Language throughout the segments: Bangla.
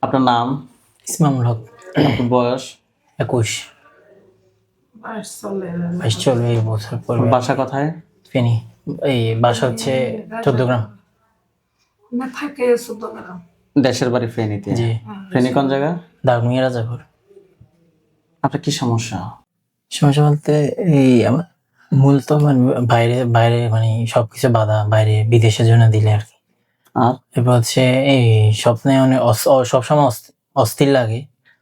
আপনার নাম? ইসমামুল হক। আপনার বয়স? 21। 22 চলবে এই বছর পড়বে। বাসা কোথায়? ফেনী। এই বাসা হচ্ছে 14 গ্রাম। দেশের বাড়ি ফেনীতে? জি। ফেনী কোন জায়গা? দাগমিয়া রাজাপুর। আপনার কি সমস্যা? সমস্যা বলতে এই আমার মূলত মানে বাইরে বাইরে মানে সবকিছু বাধা, বাইরে বিদেশের জন্য দিলে আর কি। আর এরপর হচ্ছে এই স্বপ্নে অনেক সবসময় অস্থির লাগে।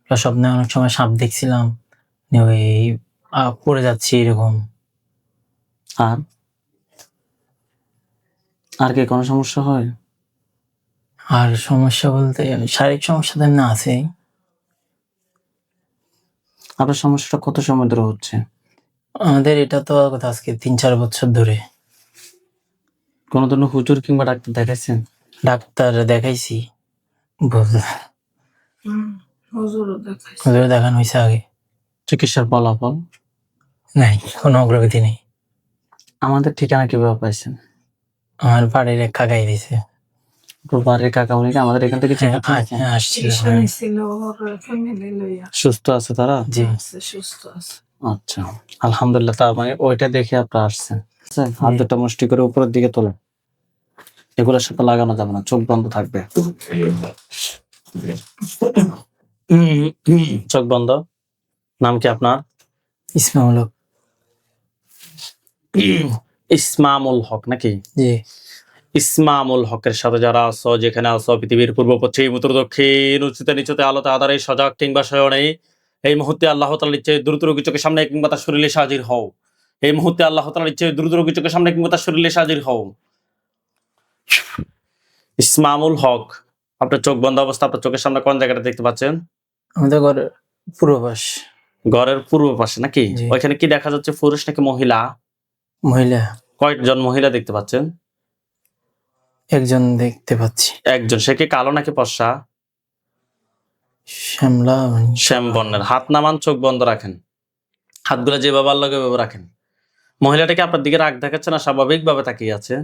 স্বপ্নে অনেক সময় সাপ দেখছিলাম, ওই পড়ে যাচ্ছি এরকম। আর আর কি কোনো সমস্যা হয়? আর সমস্যা বলতে শারীরিক সমস্যা তো না আছে। আপনার সমস্যাটা কত সময় ধরে হচ্ছে? আমাদের এটা তো কথা আজকে 3-4 বছর ধরে। কোনো ধরনের হুজুর কিংবা ডাক্তার দেখাইছেন? ডাক্তার দেখাইছি, হুজুর দেখানো হয়েছে আগে। চিকিৎসার ফলাফল? নাই, কোনো অগ্রগতি নেই। আমাদের ঠিকানা কিভাবে পাইছেন? আমার বাড়ির এক কাকাই দিছে। বাড়ির কাকা উনি কি আমাদের এখান থেকে চিকিৎসা নিয়েছেন? আসছিল। সুস্থ আছে তারা? জি। আচ্ছা, আলহামদুলিল্লাহ। তার মানে ওইটা দেখে আপনারা আসছেন। হাত দুটো মুষ্টি করে উপরের দিকে তোলেন। এগুলোর সাথে লাগানো যাবে না, চোখ বন্ধ থাকবে। চোখ বন্ধ। নাম কি আপনার? ইসমামুল হক। ইসমামুল হক নাকি? জি। ইসমামুল হকের সাথে যারা আছো, যেখানে আছো, পৃথিবীর পূর্ব পশ্চিম উত্তর দক্ষিণ উচ্চতে নিচতে আলোতে আধারে সজাগ কিংবা শয়নে, এই মুহূর্তে আল্লাহ তাআলার ইচ্ছে দ্রুত রোগী চোখের সামনে কিংবা তার শরীরে হাজির হও। এই মুহূর্তে আল্লাহ তাআলার ইচ্ছে দ্রুত রোগী চোখের সামনে কিংবা তার শরীরে হাজির হও। ইসমামুল হক, আপনার চোখ বন্ধ অবস্থা, আপনার চোখের সামনে কোন জায়গাটা দেখতে পাচ্ছেন? আমাদের ঘরের পূর্ব পাশ। ঘরের পূর্ব পাশে নাকি? জি। ওইখানে কি দেখা যাচ্ছে, পুরুষ নাকি মহিলা? মহিলা। কয়জন মহিলা দেখতে পাচ্ছেন? একজন দেখতে পাচ্ছি। একজন। সে কি কালো নাকি ফর্সা? শ্যামলা। শ্যাম বর্ণের। হাত নামান, চোখ বন্ধ রাখেন। হাতগুলো যেভাবে আল্লাহ ওইভাবে রাখেন। মহিলাটা কি আপনার দিকে রাগ দেখাচ্ছে না স্বাভাবিকভাবে তাকিয়ে আছে?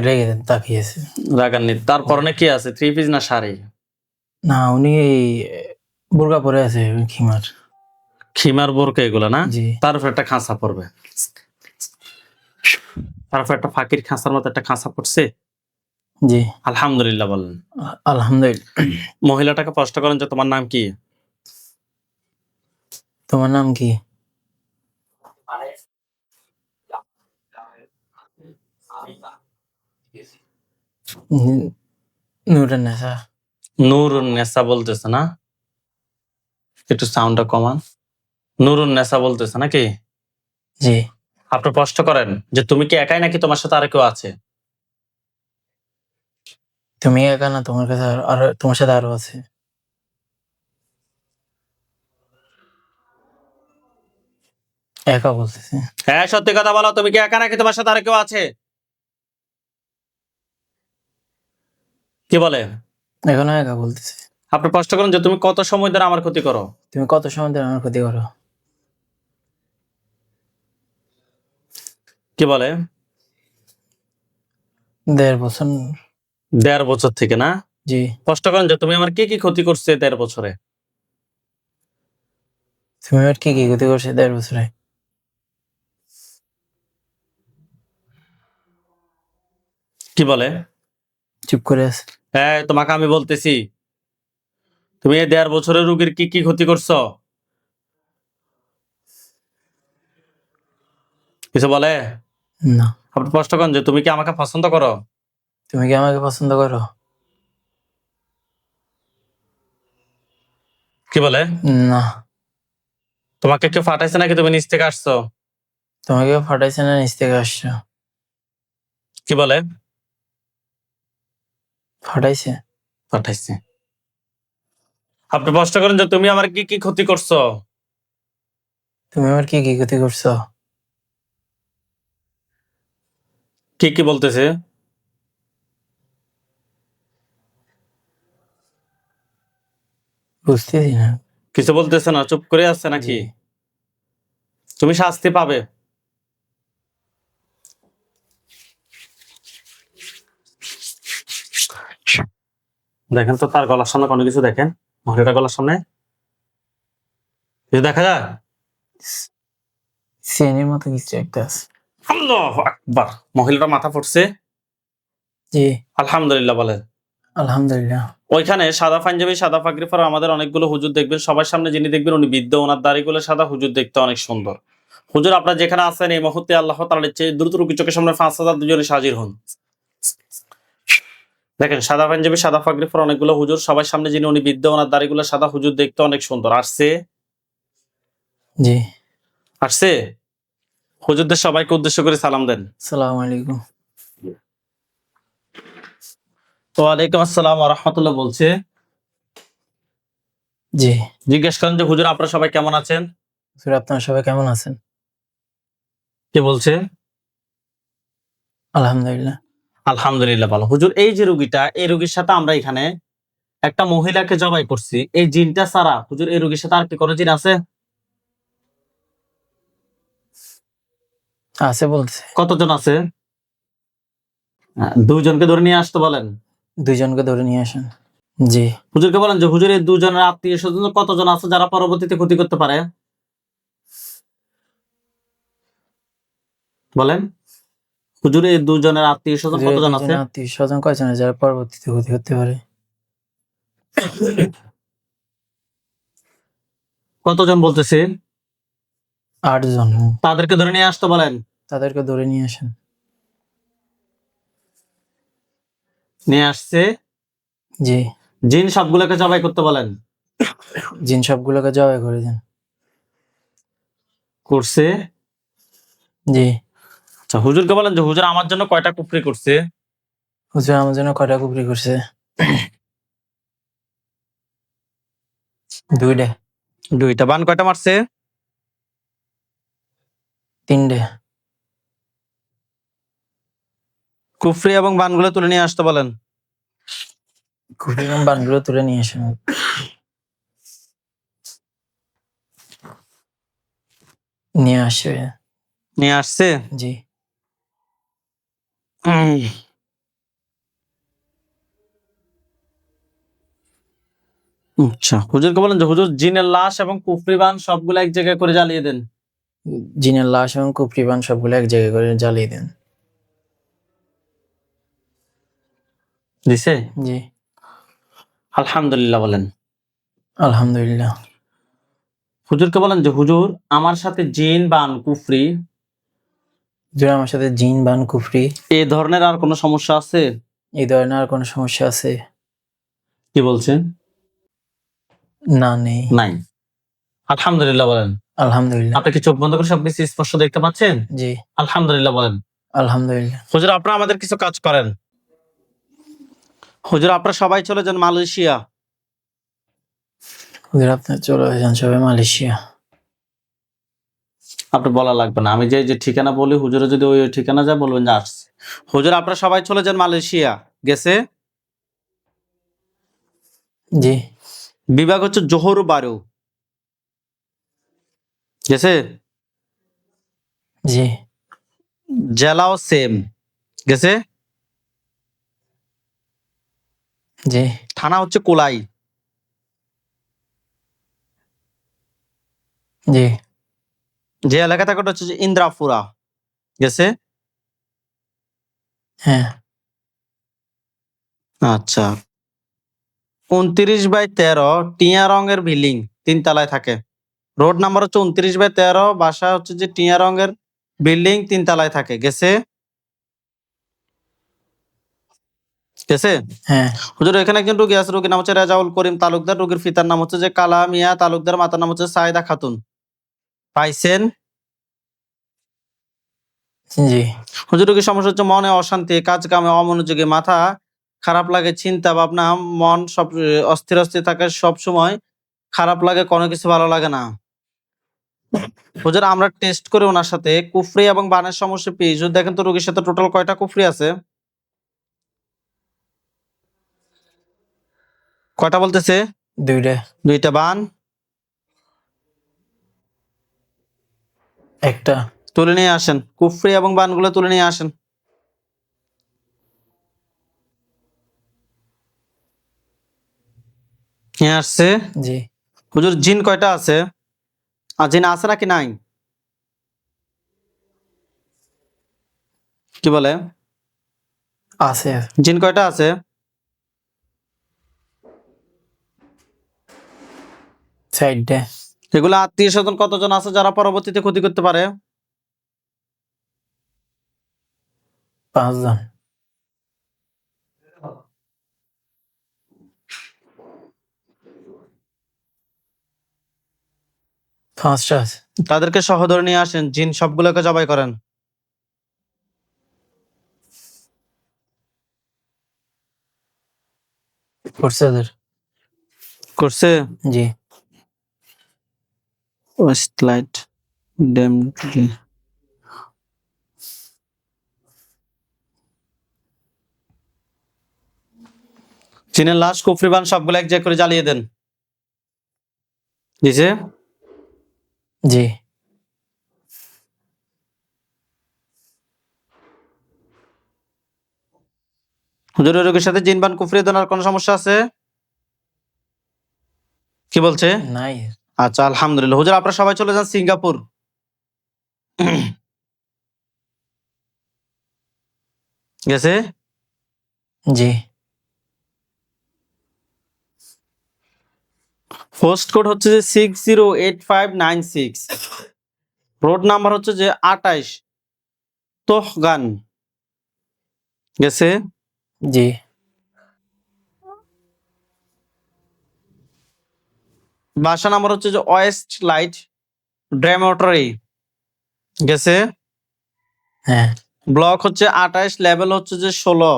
রেগে তাকিয়েছে। রাগান্বিত। তার পরনে কি আছে, থ্রি পিস না শাড়ি? না, উনি বোরকা পরে আছে, খিমার। খিমার বোরকা এগুলো না? জি। তার উপর একটা খাঁচা পড়বে, তার উপর একটা ফাঁকির খাঁচার মতো একটা খাঁচা পড়ছে। জি। আলহামদুলিল্লাহ বলেন। আলহামদুলিল্লাহ। মহিলাটাকে প্রশ্ন করেন যে তোমার নাম কি? তোমার নাম কি? নুরুন্নেসা। নুরুন্নেসা বলতেছে না? একটু সাউন্ডটা কমান। নুরুন্নেসা বলতেছে নাকি? জি। আপনি প্রশ্ন করেন যে তুমি কি একাই নাকি তোমার সাথে আর কেউ আছে? তুমি একা না, তোমার কাছে আরো তোমার সাথে আরো আছে। একা বলতেছে। হ্যাঁ, সত্যি কথা বলো, তুমি কি একা নাকি তোমার সাথে আর কেউ আছে? কি বলে? এখনো একা বলতেছে। আপনি প্রশ্ন করেন যে তুমি কত সময় ধরে আমার ক্ষতি করো? তুমি কত সময় ধরে আমার ক্ষতি করো? কি বলে? 1.5 বছর। 1.5 বছর থেকে না? জি। প্রশ্ন করেন যে তুমি আমার কি কি ক্ষতি করছে 1.5 বছরে? তুমি আমার কি কি ক্ষতি করছে 1.5 বছরে? কি বলে? চুপ করে আছে। হ্যাঁ, তোমাকে আমি বলতেছি, তুমি এই 1.5 বছরের রোগীর কি কি ক্ষতি করছো? কিছু বলে? না। আপনি প্রশ্ন করেন যে তুমি কি আমাকে পছন্দ করো? তুমি কি আমাকে পছন্দ করো? কি বলে? না। তোমাকে কেউ ফাটাইছে নাকি তুমি নিচ থেকে আসছো? তোমাকে ফাটাইছে না নিচ থেকে আসছো? কি বলে? ফাটাইছে। পাঠাইছে। আপনি প্রশ্ন করেন যে তুমি আমার কি কি ক্ষতি করছো? তুমি আমার কি কি ক্ষতি করছো? কি কি বলতেছে? বুঝতেছি না। কিছু বলতেছে না, চুপ করে আছে নাকি? জি। তুমি শাস্তি পাবে। দেখেন তো তার গলার সামনে কোনো কিছু দেখেন, মহিলাটা গলার সামনে কিছু দেখা যায়? চেনের মতো কিছু একটা আছে। আল্লাহু আকবার, মহিলাটা মাথা পড়ছে। জি আলহামদুলিল্লাহ বলেন। আলহামদুলিল্লাহ। ওইখানে সাদা পাঞ্জাবি সাদা পাগড়ি পরা আমাদের অনেকগুলো হুজুর দেখবেন, সবার সামনে যিনি দেখবেন উনি বৃদ্ধ, ওনার দাড়িগুলো সাদা, হুজুর দেখতে অনেক সুন্দর। হুজুর আপনারা যেখানে আছেন এই মুহূর্তে আল্লাহ তাআলার চেয়ে দ্রুত রুগী চোখের সামনে 5,000 দুজনে হাজির হন। দেখেন সাদা পাঞ্জাবি সাদা পাগড়ি পরা অনেকগুলো হুজুর, সবার সামনে যিনি উনি বৃদ্ধ, ওনার দাড়িগুলো সাদা, হুজুর দেখতে অনেক সুন্দর। আসছে জি আসছে হুজুরদের সবাইকে উদ্দেশ্য করে সালাম দেন। আসসালামু আলাইকুম। ওয়ালাইকুম আসসালাম ওয়া রাহমাতুল্লাহ বলছে। জি জিজ্ঞেস করেন যে হুজুর আপনারা সবাই কেমন আছেন? হুজুর আপনারা সবাই কেমন আছেন? কে বলছে? আলহামদুলিল্লাহ। আলহামদুলিল্লাহ ভালো। হুজুর এই যে রোগীটা, এই রোগীর সাথে আমরা এখানে একটা মহিলাকে জবাই করছি, এই জিনটা ছাড়া হুজুর এই রোগীর সাথে আর কি কোনো জিন আছে? আছে বলছে। কতজন আছে? দুইজনকে ধরে নিয়ে আসতে বলেন। দুইজনকে ধরে নিয়ে আসেন। জি হুজুরকে বলেন যে হুজুর এই দুজনের আত্মীয় স্বজন কতজন আছে যারা পরবর্তীতে ক্ষতি করতে পারে? বলেন হুজুর এই দুজনের আত্মীয় স্বজন হুজুরের কতজন আছে? দুইজন আত্মীয় স্বজন কয়জন আছে যারা পরবর্তীতে ক্ষতি করতে পারে? কতজন বলতেছে? 8 জন। তাদেরকে ধরে নিয়ে আসতে বলেন। তাদেরকে ধরে নিয়ে আসেন। নিয়ে আসছে। জি জিন সবগুলোকে জবাই করতে বলেন। জিন সবগুলোকে জবাই করে দেন। করছে। জি আচ্ছা হুজুরকে বলেন যে হুজুর আমার জন্য কয়টা কুফরি করছে? হুজুর আমার জন্য কয়টা কুফরি করছে? 2টে। 2টা। বান কয়টা মারছে? 3টে। কুফরি এবং বানগুলো তুলে নিয়ে আসতে বলেন। কুফরি এবং বানগুলো তুলে নিয়ে আসেন। নিয়ে আসে। নিয়ে আসছে। জি উম, আচ্ছা হুজুরকে বলেন যে হুজুর জিনের লাশ এবং কুফরি বান সবগুলো এক জায়গায় করে জ্বালিয়ে দেন। জিনের লাশ এবং কুফরি বান সবগুলো এক জায়গায় করে জ্বালিয়ে দেন। দিছে। জি আলহামদুলিল্লাহ বলেন। আলহামদুলিল্লাহ। হুজুরকে বলেন যে হুজুর আমার সাথে জিন বান কুফরি হুজুর আমার সাথে জিন বান কুফরি এই ধরনের আর কোনো সমস্যা আছে? এই ধরনের আর কোনো সমস্যা আছে? কি বলছেন? না নেই। নাই। আলহামদুলিল্লাহ বলেন। আলহামদুলিল্লাহ। আপনি কি চোখ বন্ধ করে সবকিছু স্পষ্ট দেখতে পাচ্ছেন? জি আলহামদুলিল্লাহ বলেন। আলহামদুলিল্লাহ। হুজুর আপনারা আমাদের কিছু কাজ করেন। হুজুর আপনারা সবাই চলে যান মালয়েশিয়া। হুজুর আপনার চলে যান সবাই মালয়েশিয়া। আপনি বলা লাগবে না, আমি যে ঠিকানা বলি হুজুরে যদি ওই ঠিকানা যায় বলবেন যে আসছে। হুজুর আপনারা সবাই চলে যান মালয়েশিয়া। গেছে। জি বিভাগ হচ্ছে জোহর বারু। গেছে। জি জেলাও সেম। গেছে। জি থানা হচ্ছে কোলাই। জি যে এলাকা থাকে ওটা হচ্ছে যে ইন্দ্রাপুরা। গেছে। হ্যাঁ আচ্ছা 29/13 টিয়া রঙের বিল্ডিং 3 তলায় থাকে। রোড নাম্বার হচ্ছে 29/13, বাসা হচ্ছে যে টিয়া রঙের বিল্ডিং 3 তলায় থাকে। গেছে। গেছে। হ্যাঁ হুজুর এখানে একজন রোগী আছে, রোগীর নাম হচ্ছে রেজাউল করিম তালুকদার, রোগীর পিতার নাম হচ্ছে যে কালা মিয়া তালুকদার, মাতার নাম হচ্ছে সাইদা খাতুন। পাইছেন? জি হুজুর রোগীর সমস্যা হচ্ছে মনে অশান্তি, কাজ কামে অমনোযোগী, মাথা খারাপ লাগে, চিন্তা ভাবনা, মন সব অস্থির অস্থির থাকে, সব সময় খারাপ লাগে, কোনো কিছু ভালো লাগে না। হুজুর আমরা টেস্ট করে ওনার সাথে কুফরি এবং বানের সমস্যা পেয়ে, হুজুর দেখেন তো রোগীর সাথে টোটাল কয়টা কুফরি আছে? কয়টা বলতেছে? 2টে। 2টা। বান একটা। তুলে নিয়ে আসেন, কুফরি এবং বানগুলো তুলে নিয়ে আসেন। নিয়ে আসছে। জি হুজুর জিন কয়টা আছে? আর জিন আছে নাকি নাই? কি বলে? আছে জিন কয়টা আছে? সাইডে এগুলো আত্মীয় স্বজন কতজন আছে যারা পরবর্তীতে ক্ষতি করতে পারে? 5 জন। 5টা আছে। তাদেরকে সহধরে নিয়ে আসেন, জিন সবগুলোকে জবাই করেন। করছে ওদের। করছে? জি ওয়েস্ট লাইট ড্যাম। চীনের লাশ কুফরিবান সবগুলো এক জায়গায় করে জ্বালিয়ে দেন। দিছে? জি হুজুর ওই রোগীর সাথে জিনবান কুফরি দেওয়ার কোনো সমস্যা আছে? কি বলছে? নাই। আচ্ছা আলহামদুলিল্লাহ। হুজুর আপনারা সবাই চলে যান সিঙ্গাপুর। গেছে? জি পোস্ট কোড হচ্ছে যে 608596, রোড নাম্বার হচ্ছে যে 28, তোহগান। গেছে? জি বাসা নাম্বার হচ্ছে যে ওয়েস্ট লাইট ড্রেমোটারি। গেছে? হ্যাঁ ব্লক হচ্ছে 28, লেভেল হচ্ছে যে 16।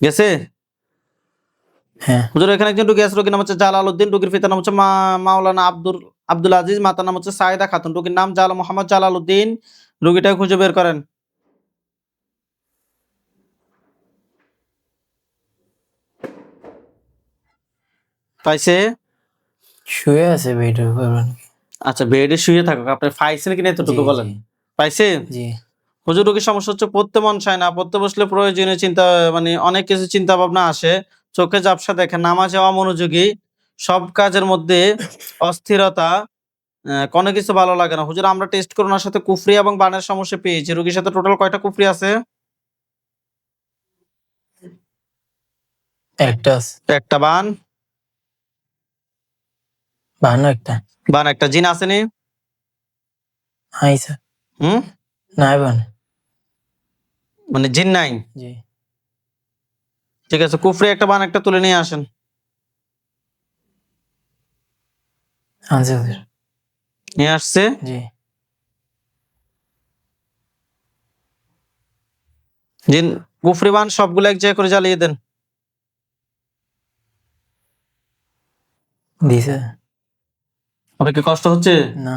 গেছে? হ্যাঁ হুজুর এখানে একজন রোগী আছে, রোগীর নাম হচ্ছে জালাল উদ্দিন, রোগীর পিতার নাম হচ্ছে মাওলানা আব্দুল আজিজ, মাতার নাম হচ্ছে সাইদা খাতুন, রোগীর নাম মোহাম্মদ জালাল উদ্দিন। রোগীটাকে খুঁজে বের করেন। পাইছে? শুয়ে আছে বেডের উপর। আচ্ছা বেডে শুয়ে থাকো, আপনি পাইছেন কিনা এতটুকু জি, বলেন। জি। পাইছে? জি হুজুর রোগীর সমস্যা হচ্ছে পড়তে মন চায় না, পড়তে বসলে প্রয়োজনীয় চিন্তা মানে অনেক কিছু চিন্তা ভাবনা আসে, চোখে ঝাপসা দেখে, নামাজে অমনোযোগী, সব কাজের মধ্যে অস্থিরতা, কোনো কিছু ভালো লাগে না। হুজুর আমরা টেস্ট করে ওনার সাথে কুফরি এবং বানের সমস্যা পেয়েছি। রোগীর সাথে টোটাল কয়টা কুফরি আছে? একটা আছে। একটা বান। বাহান্ন একটা। বান একটা। জিন আসেনি? আইসা হুম, নাই বান। মানে জিন নাই। জি ঠিক আছে, কুফরি একটা বান একটা তুলে নিয়ে আসেন। আনছে ওদের। নিয়ে আসছে। জি জিন কুফরি বান সবগুলো এক জায়গায় করে জ্বালিয়ে দেন। দিছে আপনার কি কষ্ট হচ্ছে? না।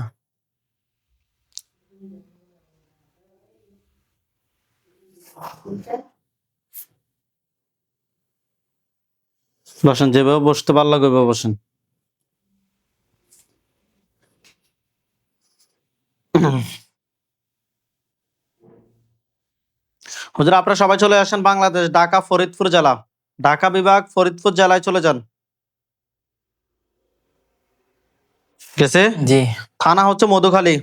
বসেন, যেভাবে বসতে ভালো লাগবে ওইভাবে বসেন। হুজুর আপনারা সবাই চলে আসেন বাংলাদেশ, ঢাকা ফরিদপুর জেলা, ঢাকা বিভাগ ফরিদপুর জেলায় চলে যান। গেছে? জি থানা হচ্ছে মধুখালী।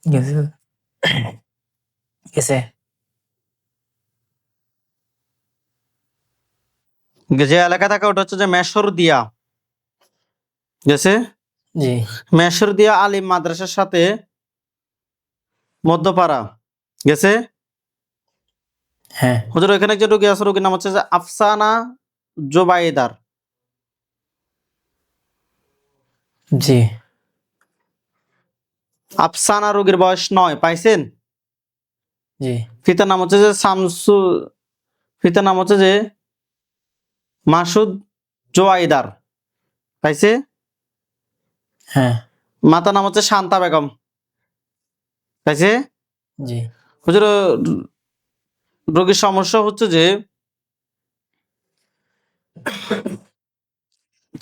গেছে গেছে। যে এলাকা থাকে ওটা হচ্ছে যে মেশর দিয়া। গেছে? জি মেশর দিয়া আলিম মাদ্রাসার সাথে মধ্যপাড়া। গেছে? হ্যাঁ হুজুর এখানে একজন রোগী আছে, রোগীর নাম হচ্ছে যে আফসানা জোবাইদার। জি আফসানা রোগীর বয়স 9। পাইছেন? জি পিতার নাম হচ্ছে যে পিতার নাম হচ্ছে যে মাসুদ জোয়াইদার। পাইছে? হ্যাঁ মাতার নাম হচ্ছে শান্তা বেগম। পাইছে? জি হুজুর রোগীর সমস্যা হচ্ছে যে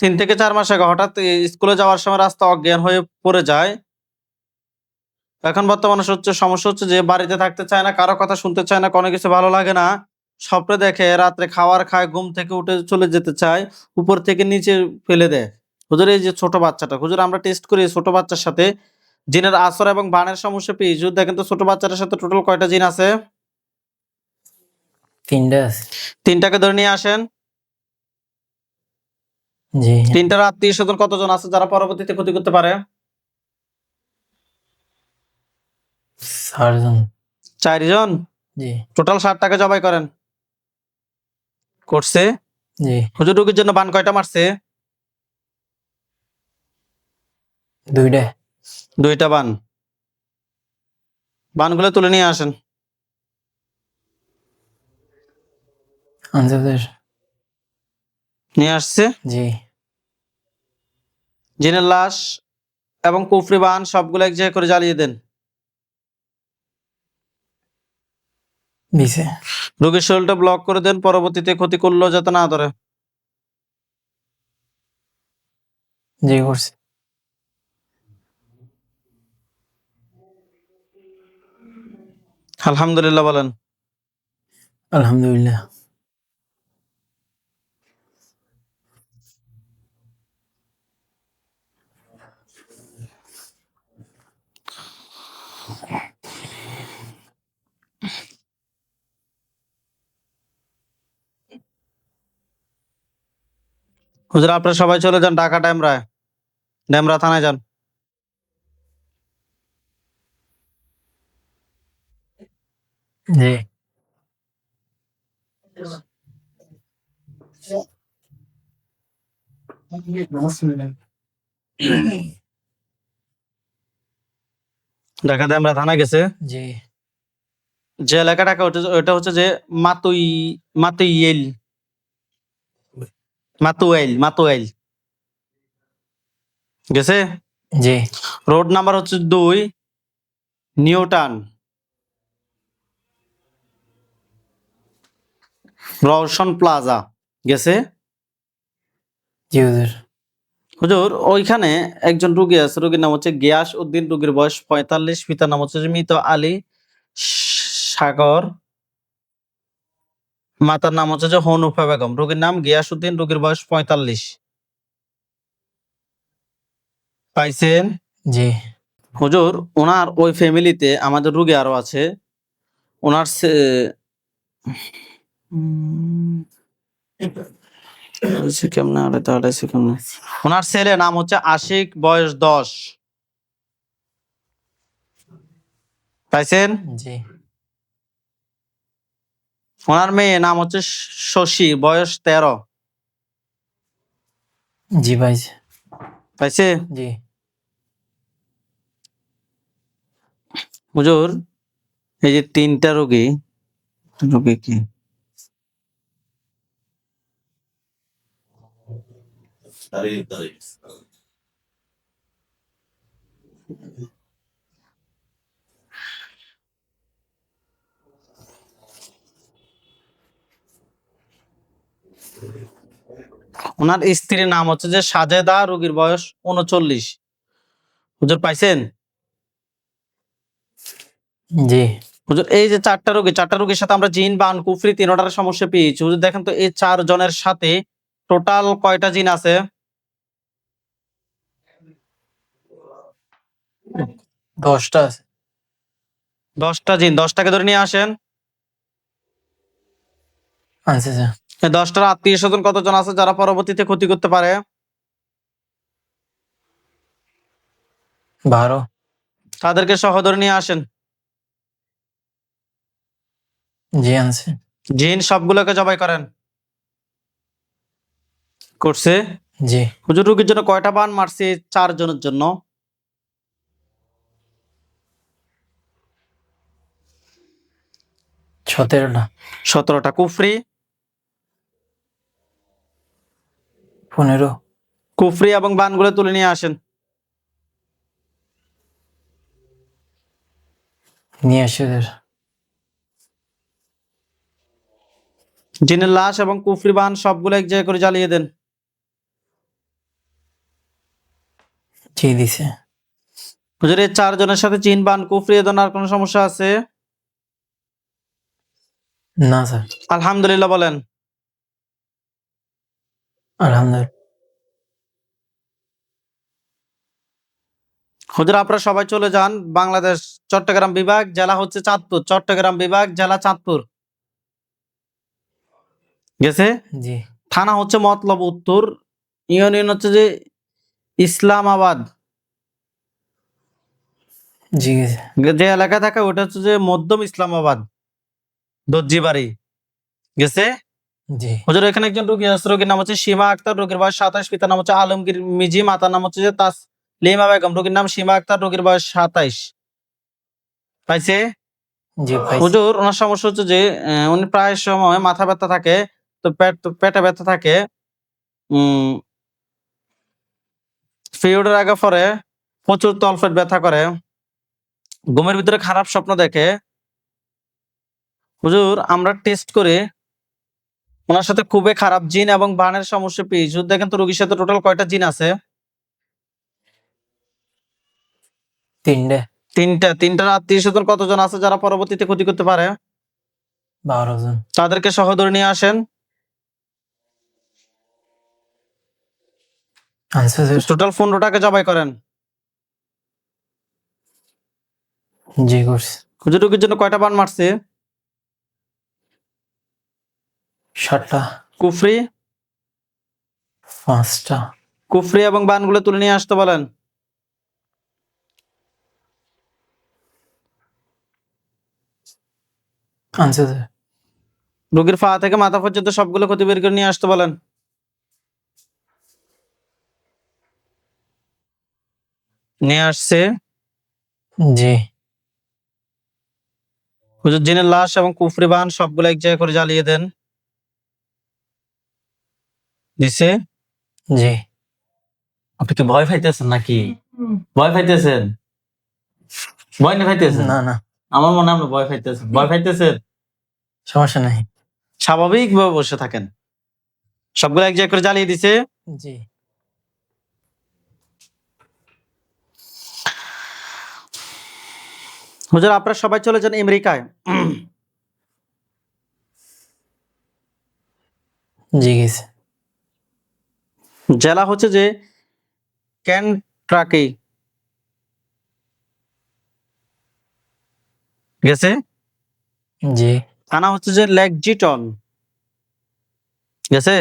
3 থেকে 4 মাস আগে হঠাৎ স্কুলে যাওয়ার সময় রাস্তা অজ্ঞান হয়ে পড়ে যায়। এখন বর্তমানে সমস্যা হচ্ছে যে বাড়িতে থাকতে চায় না, কারো কথা শুনতে চায় না, কোনো কিছু ভালো লাগে না, স্বপ্নে দেখে রাত্রে খাবার খায়, ঘুম থেকে উঠে চলে যেতে চায়, উপর থেকে নিচে ফেলে দেয়। হুজুর এই যে ছোট বাচ্চাটা, হুজুর আমরা টেস্ট করি ছোট বাচ্চার সাথে জিনের আসর এবং বানের সমস্যা পেয়ে। হুজুর দেখেন তো ছোট বাচ্চাটার সাথে টোটাল কয়টা জিন আছে? 3টা আছে। 3টাকে ধরে নিয়ে আসেন। জি 3টার আত্মীয় স্বজন কতজন আছে যারা পরবর্তীতে ক্ষতি করতে পারে? 4 জন। 4 জন। জি টোটাল 60টাকে জবাই করেন। করছে। জি হুজুর রোগীর জন্য বান কয়টা মারছে? 2টা। 2টা বান। বানগুলো তুলে নিয়ে আসেন। আনছে হুজুর। নিয়ে আসছে। জি জিনের লাশ এবং কুফরি বান সবগুলো এক জায়গায় করে জ্বালিয়ে দেন। দিছে। রোগীর শরীরটা ব্লক করে দেন, পরবর্তীতে ক্ষতি করলেও যাতে না ধরে। জি করছে। আলহামদুলিল্লাহ বলেন। আলহামদুলিল্লাহ। হুজুর আপনারা সবাই চলে যান ঢাকা ডেমরায়। ডেমরা থানায় যান। জি ঢাকা ডেমরা থানায় গেছে। জি যে এলাকাটাকে ওটা হচ্ছে যে মাতুই মাতুইয়েল মাতুয়াইল গেছে। জি রোড নাম্বার হচ্ছে 2 নিউটান রওশন প্লাজা গেছে। জি হুজুর। হুজুর ওইখানে একজন রোগী আছে, রোগীর নাম হচ্ছে গিয়াস উদ্দিন, রোগীর বয়স 45, পিতার নাম হচ্ছে যে মৃত আলী সাগর, মাতার নাম হচ্ছে যে হনুফা বেগম। রোগীর নাম গিয়াস উদ্দিন, রোগীর বয়স 45। পাইছেন? জি হুজুর ওনার ওই ফ্যামিলিতে আমাদের রোগী আরো আছে। ওনার ওনার ছেলে নাম হচ্ছে আশিক, বয়স 10। পাইছেন? জি ওনার মেয়ে নাম হচ্ছে শশী, বয়স 13। জি পাইছে। পাইছে? জি হুজুর এই যে 3টা রোগী, রোগী কি ওনার স্ত্রীর নাম হচ্ছে যে সাজেদা, রোগীর বয়স 39। হুজুর পাইছেন? জি হুজুর এই যে 4টা রোগী, 4টা রোগীর সাথে আমরা জিন বান কুফরি 3টার সমস্যা পেয়েছি। হুজুর দেখেন তো এই 4 জনের সাথে টোটাল কয়টা জিন আছে? 10টা আছে। 10টা জিন। 10টাকে ধরে নিয়ে আসেন। আনছে স্যার। এই 10টার আত্মীয় স্বজন কতজন আছে যারা পরবর্তীতে ক্ষতি করতে পারে? 12। তাদেরকে সহ ধরে নিয়ে আসেন। জি আনছে। জিন সবগুলোকে জবাই করেন। করছে। জি হুজুর রোগীর জন্য কয়টা বান মারছে? 4 জনের জন্য। 17টা। 17টা। কুফরি? 15। কুফরি এবং বানগুলো তুলে নিয়ে আসেন। নিয়ে আসি হুজুর। জিনের লাশ এবং কুফরি বান সবগুলো এক জায়গায় করে জ্বালিয়ে দেন। জি দিছে। হুজুর এই 4 জনের সাথে জিন বান কুফরি এ ধরনের আর কোনো সমস্যা আছে? না স্যার। আলহামদুলিল্লাহ বলেন। আলহামদুলিল্লাহ। হুজুর আপনারা সবাই চলে যান বাংলাদেশ চট্টগ্রাম বিভাগ, জেলা হচ্ছে চাঁদপুর। চট্টগ্রাম বিভাগ, জেলা চাঁদপুর। গেছে? জি থানা হচ্ছে মতলব উত্তর, ইউনিয়ন হচ্ছে যে ইসলামাবাদ। জি গেছে। যে এলাকা থাকে ওটা হচ্ছে যে মধ্যম ইসলামাবাদ, দর্জিবাড়ি। গেছে? জি হুজুর এখানে একজন রোগী আছে, রোগীর নাম হচ্ছে সীমা আক্তার, রোগীর বয়স 27, পিতার নাম হচ্ছে আলমগীর মিজি, মাতার নাম হচ্ছে যে তাসলিমা বেগম, রোগীর নাম সীমা আক্তার, রোগীর বয়স 27। পাইছে? জি পাইছি। হুজুর ওনার সমস্যা হচ্ছে যে উনি প্রায় সময় মাথা ব্যথা থাকে, তো পেটে ব্যথা থাকে, উম পিরিয়ডের আগে পরে প্রচুর তলপেট ব্যথা করে, ঘুমের ভিতরে খারাপ স্বপ্ন দেখে। হুজুর আমরা টেস্ট করে ওনার সাথে খুবই খারাপ জিন এবং বানের সমস্যা পেয়েছি। হুজুর দেখেন তো রোগীর সাথে টোটাল কয়টা জিন আছে? 3টে। তিনটার আত্মীয়-স্বজন কতজন আছে যারা পরবর্তীতে ক্ষতি করতে পারে? 12 জন। তাদেরকে সহ ধরে নিয়ে আসেন। আনছে স্যার। টোটাল 15টাকে জবাই করেন। জি করছি। হুজুর রোগীর জন্য কয়টা বান মারছে? 7টা। কুফরি? 5টা। কুফরি এবং বানগুলো তুলে নিয়ে আসতে বলেন। আনছে স্যার। রোগীর পা থেকে মাথা পর্যন্ত সবগুলো ক্ষতি বের করে নিয়ে আসতে বলেন। নিয়ে আসছে। জি হুজুর জিনের লাশ এবং কুফরি বান সবগুলো এক জায়গায় করে জ্বালিয়ে দেন। দিছে? জি। আপনি কি ভয় পাইতেছেন নাকি? ভয় পাইতেছেন? ভয় না পাইতেছেন? না না আমার মনে হয় আপনি ভয় পাইতেছেন। ভয় পাইতেছেন? সমস্যা নাই। স্বাভাবিকভাবে বসে থাকেন। সবগুলো এক জায়গায় করে জ্বালিয়ে দিছে। জি হুজুর আপনারা সবাই চলে যান আমেরিকায়। জি গেছে। জেলা হচ্ছে যে কেনটাকি। গেছে? জি থানা হচ্ছে যে লেক্সিটন। গেছে?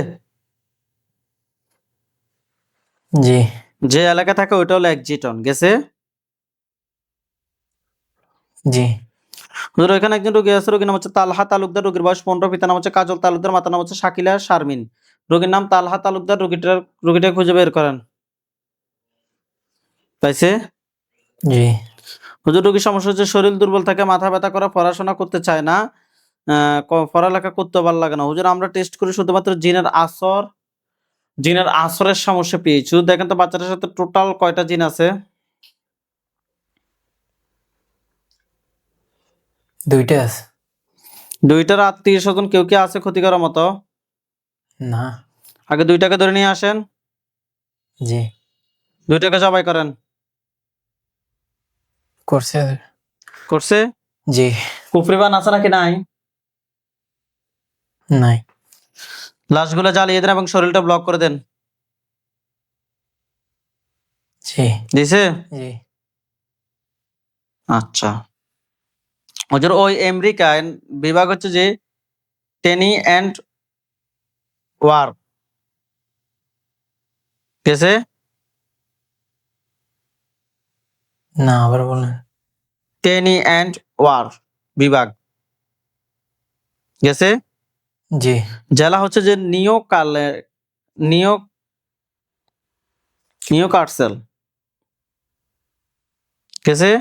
জি যে এলাকা থাকে ওইটা হলো লেক্সিটন। গেছে? জি হুজুর এখানে একজন রোগী আছে, রোগীর নাম হচ্ছে তালহা তালুকদার, রোগীর বয়স 15, পিতার নাম হচ্ছে কাজল তালুকদার, মাতার নাম হচ্ছে শাকিলা শারমিন, রোগীর নাম তালহা তালুকদার, রোগীটা খুঁজে বের করেন। পাইছে? জি হুজুর রোগীর সমস্যা হচ্ছে শরীর দুর্বল থাকে, মাথা ব্যথা করে, পড়াশোনা করতে চায় না, পড়ালেখা করতে ভালো লাগে না। হুজুর আমরা টেস্ট করি শুধুমাত্র জিনের আসরের সমস্যা পেয়েছি। হুজুর দেখেন তো বাচ্চাটার সাথে টোটাল কয়টা জিন আছে? 2টে আছে। দুইটার আত্মীয় স্বজন কেউ কি আছে ক্ষতি করার মতো? না। আগে দুইটাকে ধরে নিয়ে আসেন। জি দুইটাকে জবাই করেন। করছে স্যার। করছে? জি কুফরি বান আছে নাকি নাই? নাই। লাশগুলো জ্বালিয়ে দেন এবং শরীরটা ব্লক করে দেন। জি দিছে? জি আচ্ছা। হুজুর ওই আমেরিকান বিভাগ হচ্ছে যে টেনি অ্যান্ড ওয়ার। গেছে? না আবার বলেন। টেনি অ্যান্ড ওয়ার বিভাগ। গেছে? জি জেলা হচ্ছে যে নিও নিও কার্সেল। গেছে?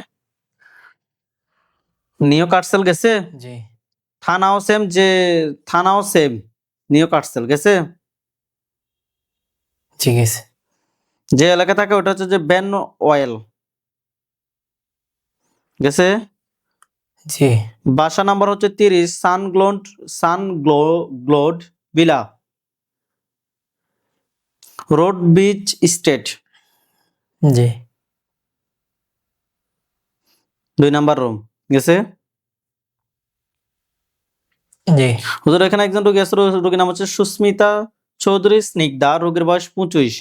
নিও কার্সেল গেছে? জি থানাও সেম নিও কার্সেল। গেছে? জি গেছে। যে এলাকা থাকে ওটা হচ্ছে যে বেন ওয়েল। গেছে? জি বাসা নাম্বার হচ্ছে 30, গ্লোড ভিলা, রোড বিচ স্টেট। জি 2 নাম্বার রুম। গেছে? জি হুজুর এখানে একজন রোগী আছে, রোগীর নাম হচ্ছে সুস্মিতা চৌধুরী স্নিগ্ধা, রোগীর বয়স 25।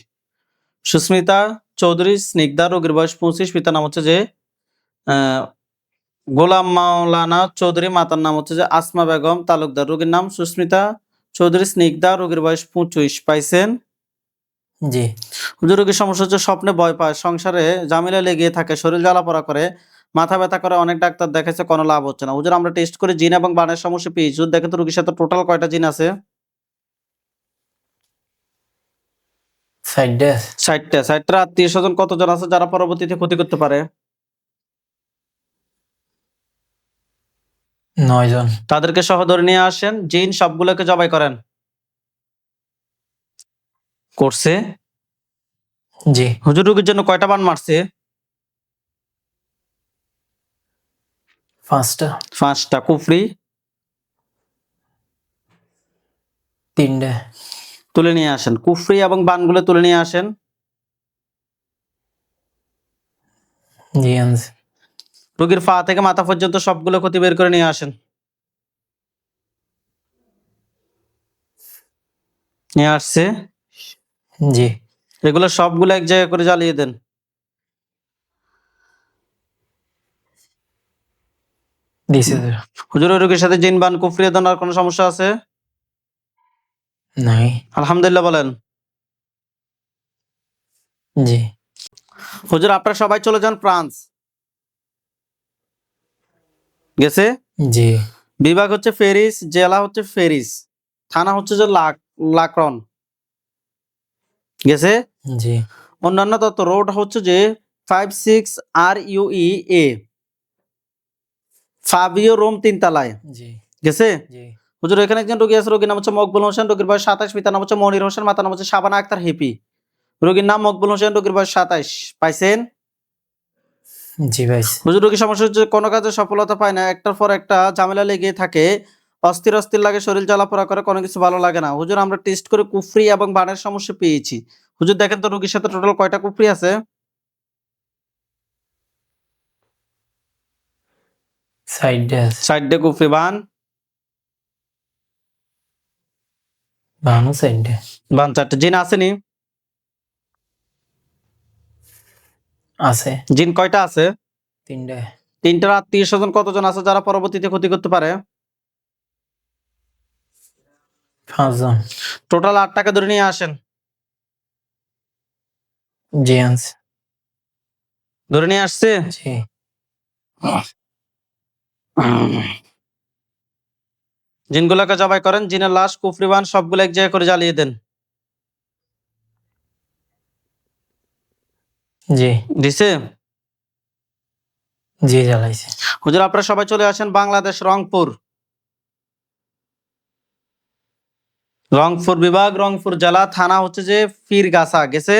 সুস্মিতা চৌধুরী স্নিগ্ধা, রোগীর বয়স 25, পিতার নাম হচ্ছে যে আহ, গোলাম মাওলানা চৌধুরী, মাতার নাম হচ্ছে যে আসমা বেগম তালুকদার। রোগীর নাম সুস্মিতা চৌধুরী স্নিগ্ধা, রোগীর বয়স 25। পাইছেন? জি হুজুর রোগীর সমস্যা হচ্ছে স্বপ্নে ভয় পায়, সংসারে ঝামেলা লেগে থাকে, শরীর জ্বালাপোড়া করে, মাথা ব্যথা করে, অনেক ডাক্তার দেখাইছে, কোনো লাভ হচ্ছে না। হুজুর আমরা টেস্ট করে জিন এবং বানের সমস্যা পেয়েছি। হুজুর দেখেন তো রোগীর সাথে টোটাল কয়টা জিন আছে? 60 ডেজ 60টা। 60টার আত্মীয় স্বজন কতজন আছে যারা পরবর্তীতে ক্ষতি করতে পারে? 9 জন তাদেরকে সহ ধরে নিয়ে আসেন, জিন সবগুলোকে জবাই করেন। করছে? জি হুজুর রোগীর জন্য কয়টা বান মারছে? 5টা 5টা। কুফরি? 3টে তুলে নিয়ে আসেন, কুফরি এবং বানগুলো তুলে নিয়ে আসেন। জি আনছি রোগীর পা থেকে মাথা পর্যন্ত সবগুলো ক্ষতি বের করে নিয়ে আসেন। নিয়ে আসছে? জি এগুলো সবগুলো এক জায়গায় করে জ্বালিয়ে দেন। দিছে স্যার হুজুর ওই রোগীর সাথে জিন বান কুফরি আর কোনো সমস্যা আছে? নাই আলহামদুলিল্লাহ বলেন। জি হুজুর আপনারা সবাই চলে যান ফ্রান্স। গেছে? জি বিভাগ হচ্ছে প্যারিস, জেলা হচ্ছে প্যারিস, থানা হচ্ছে যে লাক্রন। গেছে? জি অন্যান্য তত্ত্ব রোড হচ্ছে যে 56 RUE A, ফাবিও রোম 3 তলায়। জি গেছে? জি হুজুর এখানে একজন রোগী আছে, রোগীর নাম হচ্ছে মকবুল হোসেন, রোগীর বয়স 27, পিতার নাম হচ্ছে মনির হোসেন, মাতার নাম হচ্ছে শাবানা আক্তার হেপি। রোগীর নাম মকবুল হোসেন, রোগীর বয়স 27। পাইছেন? জি ভাই হুজুর রোগীর সমস্যা হচ্ছে কোনো কাজে সফলতা পায় না, একটার পর একটা ঝামেলা লেগে থাকে, অস্থির অস্থির লাগে, শরীর জ্বালাপোড়া করে, কোনো কিছু ভালো লাগে না। হুজুর আমরা টেস্ট করে কুফরি এবং বানের সমস্যা পেয়েছি। হুজুর দেখেন তো রোগীর সাথে টোটাল কয়টা কুফরি আছে? 60 ডেজ 60টা কুফরি। বান? 60 ডে বান 4টে। জিন আসেনি? আছে জিন কয়টা আছে? 3টে 3টার আত্মীয় স্বজন কতজন আছে যারা পরবর্তীতে ক্ষতি করতে পারে? 5 জন টোটাল 8টাকে ধরে নিয়ে আসেন। জি আনছি ধরে নিয়ে আসছে? জি জিনগুলোকে জবাই করেন, জিনের লাশ কুফরি বান সবগুলো এক জায়গায় করে জ্বালিয়ে দেন। জি দিছে? জি জ্বালাইছে হুজুর আপনারা সবাই চলে আসেন বাংলাদেশ, রংপুর। রংপুর বিভাগ, রংপুর জেলা, থানা হচ্ছে যে পীরগাছা। গেছে?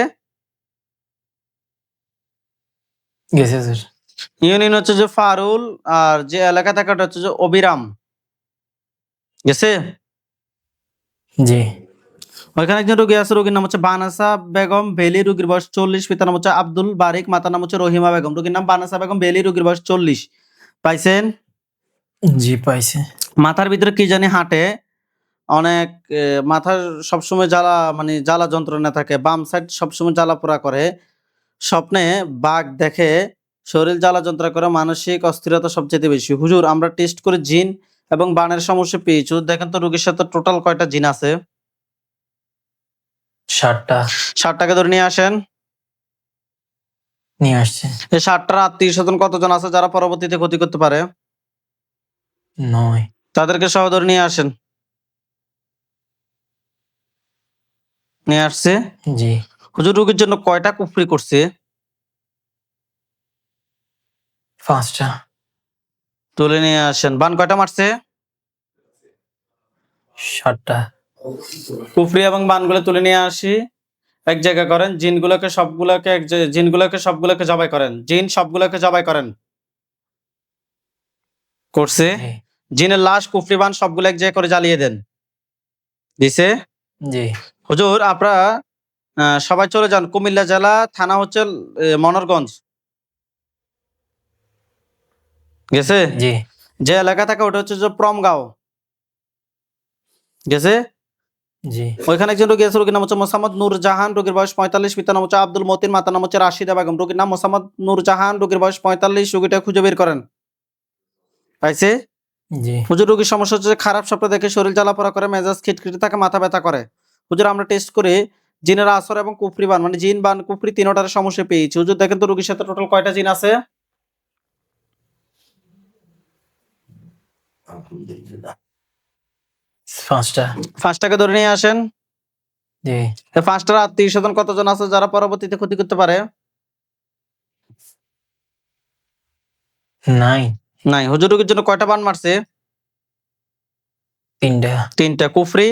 গেছে স্যার ইউনিয়ন হচ্ছে যে ফারুল, আর যে এলাকা থাকে ওটা হচ্ছে যে অবিরাম। গেছে? জি ওইখানে একজন রোগী আছে, রোগীর নাম হচ্ছে বানাসা বেগম বেলি, রোগীর বয়স 40, পিতার নাম হচ্ছে আব্দুল বারিক, মাতার নাম হচ্ছে রহিমা বেগম। রোগীর নাম বানাসা বেগম বেলি, রোগীর বয়স 40। পাইছেন? জি পাইছে মাথার ভিতরে কি জানি হাঁটে, অনেক মাথার সবসময় জ্বালা, মানে জ্বালা যন্ত্রণা থাকে, বাম সাইড সবসময় জ্বালা পোড়া করে, স্বপ্নে বাঘ দেখে, শরীর জ্বালা যন্ত্রণা করে, মানসিক অস্থিরতা সবচেয়ে বেশি। হুজুর আমরা টেস্ট করে জিন এবং বানের সমস্যা পেয়েছি। হুজুর, দেখেন তো রোগীর সাথে টোটাল কয়টা জিন আছে? 60টা 60টাকে ধরে নিয়ে আসেন। নিয়ে আসছে এই 60টার আত্মীয় স্বজন কতজন আছে যারা পরবর্তীতে ক্ষতি করতে পারে? 9 তাদেরকে সহ ধরে নিয়ে আসেন। নিয়ে আসছে? জি হুজুর রোগীর জন্য কয়টা কুফরি করছে? 5টা তুলে নিয়ে আসেন। বান কয়টা মারছে? 7টা কুফরি এবং বানগুলো তুলে নিয়ে আসি, এক জায়গা করেন। জিনগুলোকে সবগুলোকে জবাই করেন, জিন সবগুলোকে জবাই করেন। করছে? জি জিনের লাশ কুফরি বান সবগুলো এক জায়গায় করে জ্বালিয়ে দেন। দিছে? জি হুজুর আপনারা সবাই চলে যান কুমিল্লা জেলা, থানা হচ্ছে মনোরগঞ্জ। গেছে? জি যে এলাকা থাকে ওটা হচ্ছে যে প্রমগাঁও। গেছে? জি ওইখানে একজন রোগী আছে, রোগীর নাম হচ্ছে মোসাম্মদ নূর জাহান, রোগীর বয়স 45, পিতার নাম হচ্ছে আব্দুল মতিন, মাতার নাম হচ্ছে রাশিদা বেগম। রোগীর নাম মোসাম্মদ নূর জাহান, রোগীর বয়স 45, রোগীটা খুঁজে বের করেন। পাইছে? জি হুজুর রোগীর সমস্যা হচ্ছে যে খারাপ স্বপ্ন দেখে শরীর জ্বালাপোড়া করে, মেজাজ খিটখিটে থাকে, মাথা ব্যথা করে। হুজুর আমরা টেস্ট করে জিনের আসর এবং কুফরি বান মানে জিন বান কুফরি তিনটার সমস্যা পেয়েছি। হুজুর দেখেন তো রোগীর সাথে টোটাল কয়টা জিন আছে? পাঁচটা। পাঁচটাকে ধরে নিয়ে আসেন। জি এই পাঁচটার আত্মীয় স্বজন কতজন আছে যারা পরবর্তীতে ক্ষতি করতে পারে? নাই নাই। হুজুর রোগীর জন্য কয়টা বান মারছে? তিনটা। তিনটা। কুফরি?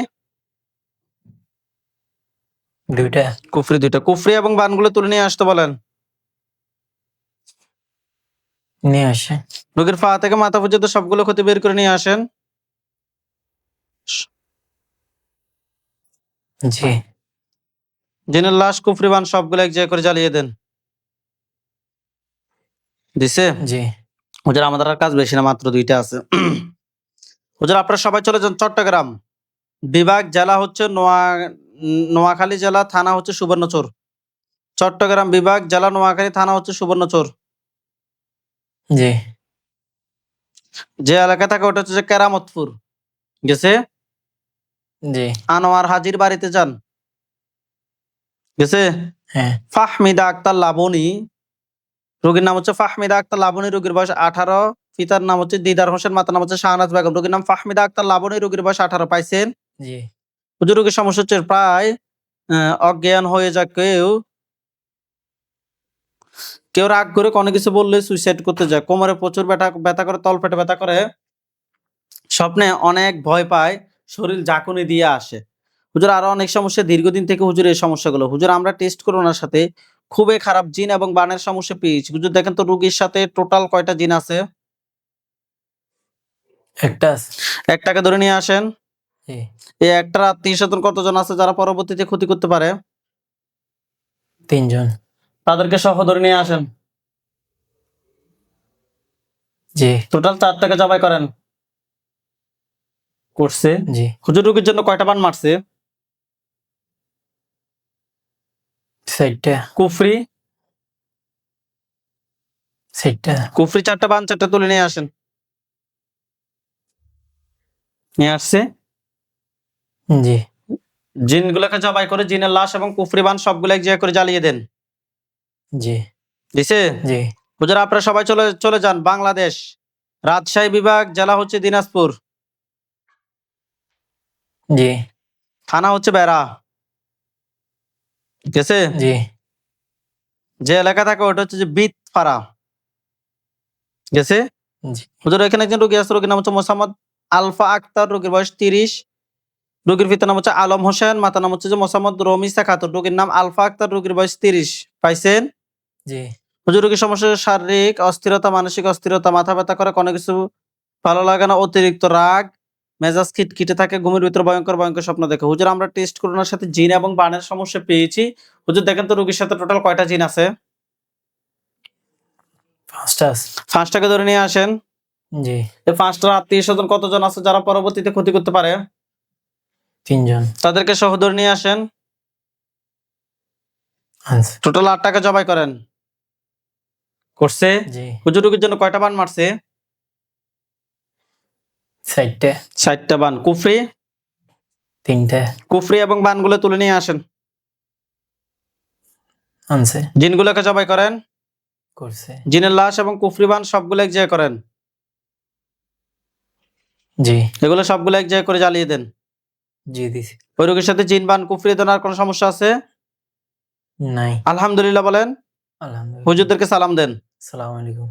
দুইটা। কুফরি দুইটা। কুফরি এবং বানগুলো তুলে নিয়ে আসতে বলেন। নিয়ে আসে। রোগীর পা থেকে মাথা পর্যন্ত সবগুলো ক্ষতি বের করে নিয়ে আসেন। জি জিনের লাশ কুফরি বান সবগুলো এক জায়গায় করে জ্বালিয়ে দেন। দিছে? জি হুজুর আমাদের আর কাজ বেশি না, মাত্র দুইটা আছে। হুজুর আপনারা সবাই চলে যান চট্টগ্রাম। বিভাগ জেলা হচ্ছে নোয়াখালী, জেলা থানা হচ্ছে সুবর্ণচর। চট্টগ্রাম বিভাগ জেলা নোয়াখালী, থানা হচ্ছে সুবর্ণচর। জি যে এলাকা থাকে ওটা হচ্ছে যে কেরামতপুর। গেছে? জি আনোয়ার হাজির বাড়িতে যান। গেছে? হ্যাঁ ফাহমিদা আক্তার লাবণী, রোগীর নাম হচ্ছে ফাহমিদা আক্তার লাবণী, রোগীর বয়স 18, পিতার নাম হচ্ছে দিদার হোসেন, মাতার নাম হচ্ছে শাহনাজ বেগম। রোগীর নাম ফাহমিদা আক্তার লাবণী, রোগীর বয়স 18। পাইছেন? জি হুজুর রোগীর সমস্যা হচ্ছে প্রায় অজ্ঞান হয়ে যায়। কেউ কেউ রাগ করে কোনো কিছু বললে সুইসাইড করতে যায়। কোমরে প্রচুর ব্যথা করে, তলপেটে ব্যথা করে, স্বপ্নে অনেক ভয় পায়, শরীর ঝাঁকুনি দিয়ে আসে। হুজুর আরো অনেক সমস্যা, দীর্ঘদিন থেকে হুজুর এই সমস্যাগুলো। হুজুর আমরা টেস্ট করে ওনার সাথে খুবই খারাপ জিন এবং বানের সমস্যা পেয়েছি। হুজুর দেখেন তো রোগীর সাথে টোটাল কয়টা জিন আছে? একটা আছে। একটাকে ধরে নিয়ে আসেন। জি এই একটার আত্মীয় স্বজন কতজন আছে যারা পরবর্তীতে ক্ষতি করতে পারে? তিনজন। তাদেরকে সহ ধরে নিয়ে আসেন। জি টোটাল 4টাকে জবাই করেন। করছে? জি হুজুর রোগীর জন্য কয়টা বান মারছে? 4টা। কুফরি? 4টা। কুফরি 4টা বান, 4টা তুলে নিয়ে আসেন। নিয়ে আসছে। জি জিনগুলোকে জবাই করে জিনের লাশ এবং কুফরি বান সবগুলো এক জায়গায় করে জ্বালিয়ে দেন। জি দিছে? জি হুজুর আপনারা সবাই চলে চলে যান বাংলাদেশ। রাজশাহী বিভাগ জেলা হচ্ছে দিনাজপুর, জি থানা হচ্ছে বেড়া। গেছে? জি যে এলাকা থাকে ওটা হচ্ছে যে বিতপাড়া। গেছে? জি হুজুর এখানে একজন রোগী আছে, রোগীর নাম হচ্ছে মোসাম্মদ আলফা আক্তার, রোগীর বয়স 30, রোগীর পিতার নাম হচ্ছে আলম হোসেন, মাতার নাম হচ্ছে যে মোসাম্মদ রমিসা খাতুন। রোগীর নাম আলফা আক্তার, রোগীর বয়স 30। পাইছেন? জি হুজুর রোগীর সমস্যা শারীরিক অস্থিরতা, মানসিক অস্থিরতা, মাথা ব্যথা করে, কোনো কিছু ভালো লাগে না, অতিরিক্ত রাগ, মেজাজ খিটখিটে থাকে, ঘুমের ভিতর ভয়ঙ্কর ভয়ঙ্কর স্বপ্ন দেখে। হুজুর আমরা টেস্ট করে ওনার সাথে জিন এবং বানের সমস্যা পেয়েছি। হুজুর দেখেন তো রোগীর সাথে টোটাল কয়টা জিন আছে? 5টা আছে। 5টাকে ধরে নিয়ে আসেন। জি এই 5টার আত্মীয় স্বজন কতজন আছে যারা পরবর্তীতে ক্ষতি করতে পারে? তিনজন। তাদেরকে সহ ধরে নিয়ে আসেন। আচ্ছা। টোটাল 8টাকে জবাই করেন। করছে? জি হুজুর রোগীর জন্য কয়টা বান মারছে? 4টা। 60টা বান। কুফরি? 3টা। কুফরি এবং বানগুলো তুলে নিয়ে আসেন। আনছে। জিনগুলোকে জবাই করেন। করছে। জিনের লাশ এবং কুফরি বান সবগুলো এক জায়গায় করেন। জি এগুলো সবগুলো এক জায়গায় করে জ্বালিয়ে দেন। জি দিছি। ওই রোগীর সাথে জিন বান কুফরি দেওয়ার কোনো সমস্যা আছে? নাই। আলহামদুলিল্লাহ বলেন। আলহামদুলিল্লাহ। হুজুরদেরকে সালাম দেন। আসসালামু আলাইকুম।